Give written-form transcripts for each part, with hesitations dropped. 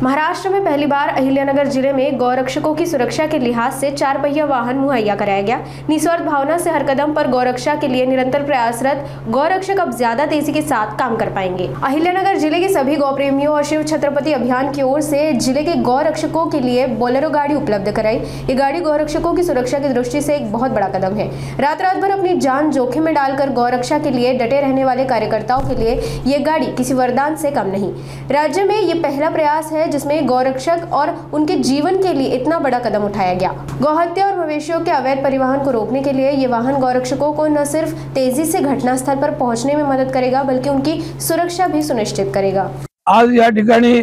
महाराष्ट्र में पहली बार अहिल्यानगर जिले में गौरक्षकों की सुरक्षा के लिहाज से 4 पहिया वाहन मुहैया कराया गया। निस्वार्थ भावना से हर कदम पर गौरक्षा के लिए निरंतर प्रयासरत गौरक्षक अब ज्यादा तेजी के साथ काम कर पाएंगे। अहिल्यानगर जिले के सभी गौ प्रेमियों और शिव छत्रपति अभियान की ओर से जिले के गौरक्षकों के लिए बोलेरो गाड़ी उपलब्ध कराई। ये गाड़ी गौरक्षकों की सुरक्षा की दृष्टि से एक बहुत बड़ा कदम है। रात रात भर अपनी जान जोखिम में डालकर गौरक्षा के लिए डटे रहने वाले कार्यकर्ताओं के लिए ये गाड़ी किसी वरदान से कम नहीं। राज्य में ये पहला प्रयास है जिसमें गौरक्षक और उनके जीवन के लिए इतना बड़ा कदम उठाया गया। गौहत्या और मवेशियों के अवैध परिवहन को रोकने के लिए ये वाहन गौरक्षकों को न सिर्फ तेजी से घटनास्थल पर पहुंचने में मदद करेगा बल्कि उनकी सुरक्षा भी सुनिश्चित करेगा। आज या ठिकाणी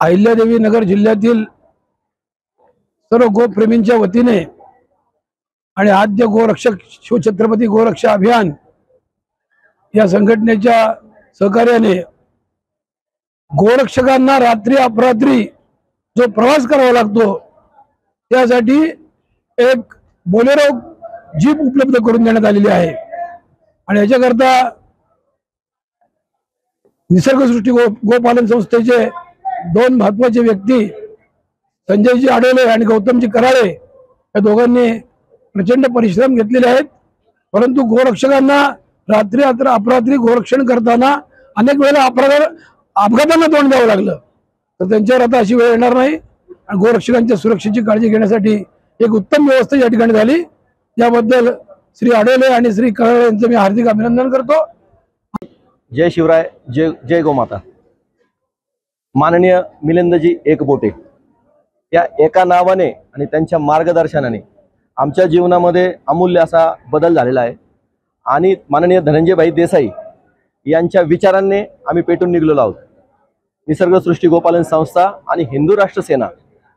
अहिल्यादेवी नगर जिल्ह्यातील सर्व गोप्रेमींच्या वतीने आणि आद्य गोरक्षक शिवछत्रपती गोरक्षा अभियान या संघटनेच्या सहकार्याने गोरक्षकांना रात्री अपरात्री जो प्रवास करावा लागतो त्यासाठी एक बोलेरो जीप उपलब्ध करून देण्यात आलेली आहे। आणि याच्याकरता निसर्गसृष्टी गोपालन संस्थेचे दोन महत्त्वाचे व्यक्ती संजयजी आडोले आणि गौतमजी कराळे या दोघांनी प्रचंड परिश्रम घेतलेले आहेत। परंतु गोरक्षकांना रात्री अपरात्री गोरक्षण करताना अनेक वेळा अपघातांना तोंड द्यावं लागलं, तर त्यांच्यावर आता अशी वेळ येणार नाही आणि गोरक्षकांच्या सुरक्षेची काळजी घेण्यासाठी एक उत्तम व्यवस्था या ठिकाणी झाली। याबद्दल श्री आडोले आणि श्री कराळे यांचं मी हार्दिक अभिनंदन करतो। जय शिवराय, जय गोमाता। माननीय मिलिंदजी एकबोटे या एका नावाने आणि त्यांच्या मार्गदर्शनाने आमच्या जीवनामध्ये अमूल्य असा बदल झालेला आहे। आणि माननीय धनंजयभाई देसाई यांच्या विचारांनी आम्ही पेटून निघलेलो आहोत। निसर्गसृष्टी गोपालन संस्था आणि हिंदू राष्ट्र सेना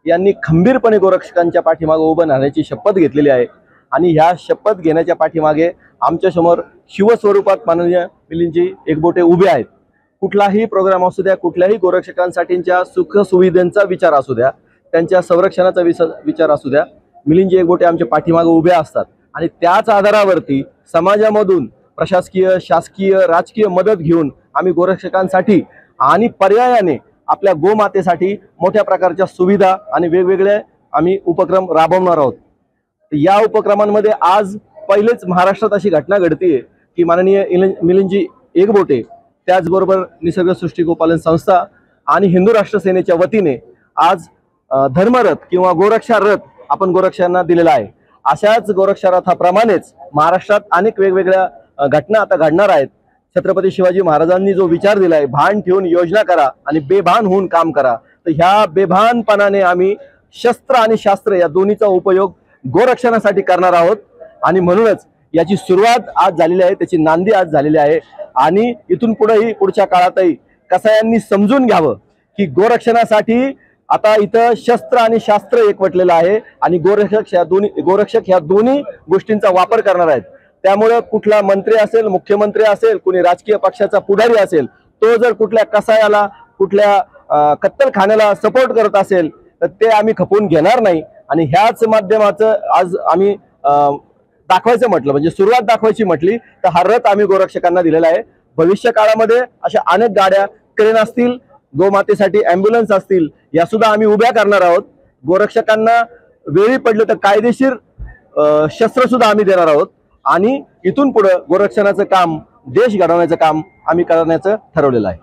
यांनी खंबीरपणे गोरक्षकांच्या पाठीमागे उभं राहण्याची शपथ घेतलेली आहे। आणि ह्या शपथ घेण्याच्या पाठीमागे आमच्या समोर शिवस्वरूपात माननीय मिलिंदजी एकबोटे उभे आहेत। कुठलाही प्रोग्राम असू द्या, कुठल्याही गोरक्षकांसाठीच्या सुख सुविधांचा विचार असू द्या, त्यांच्या संरक्षणाचा विचार असू द्या, मिलिंदजी एकबोटे आमच्या पाठीमागे उभे असतात। आणि त्याच आधारावरती समाजामधून प्रशासकीय, शासकीय, राजकीय मदत घेऊन आम्ही गोरक्षकांसाठी आणि पर्यायाने आपल्या गोमातेसाठी मोठ्या प्रकारच्या सुविधा आणि वेगवेगळे आम्ही उपक्रम राबवणार आहोत। या उपक्रमांमध्ये आज पहिलेच महाराष्ट्रात अशी घटना घडतीये की माननीय मिलिंदजी एकबोटे त्याचबरोबर निसर्गसृष्टी गोपालन संस्था आणि हिंदू राष्ट्र सेनेच्या वतीने आज धर्मरथ किंवा गोरक्षा रथ आपण गोरक्षकांना दिलेला आहे। अशाच गोरक्षा रथाप्रमाणेच महाराष्ट्रात अनेक वेगवेगळ्या घटना आता घडणार आहेत। छत्रपती शिवाजी महाराजांनी जो विचार दिलाय, भान ठेवून योजना करा आणि बेभान होऊन काम करा, तर ह्या बेभानपणाने आम्ही शस्त्र आणि शास्त्र या दोन्हीचा उपयोग गोरक्षणासाठी करणार आहोत। आणि म्हणूनच याची सुरुवात आज झालेली आहे, त्याची नांदी आज झालेली आहे। आणि इथून पुढेही पुढच्या काळातही कसायांनी समजून घ्यावं की गोरक्षणासाठी आता इथं शस्त्र आणि शास्त्र एकवटलेलं आहे आणि गोरक्षक ह्या दोन्ही गोष्टींचा वापर करणार आहेत। त्यामुळे कुठला मंत्री असेल, मुख्यमंत्री असेल, कोणी राजकीय पक्षाचा पुढारी असेल, तो जर कुठल्या कसायाला, कुठल्या कत्तलखान्याला सपोर्ट करत असेल तर ते आम्ही खपवून घेणार नाही। आणि ह्याच माध्यमाचं आज आम्ही दाखवायचं म्हटलं, म्हणजे सुरुवात दाखवायची म्हटली तर हा रथ आम्ही गोरक्षकांना दिलेला आहे। भविष्य काळामध्ये अशा अनेक गाड्या, क्रेन असतील, गोमातेसाठी ॲम्ब्युलन्स असतील, या सुद्धा आम्ही उभ्या करणार आहोत। गोरक्षकांना वेळी पडले तर कायदेशीर शस्त्र सुद्धा आम्ही देणार आहोत। आणि इथून पुढे गोरक्षणाचं काम, देश घडवण्याचं काम आम्ही करण्याचं ठरवलेलं आहे।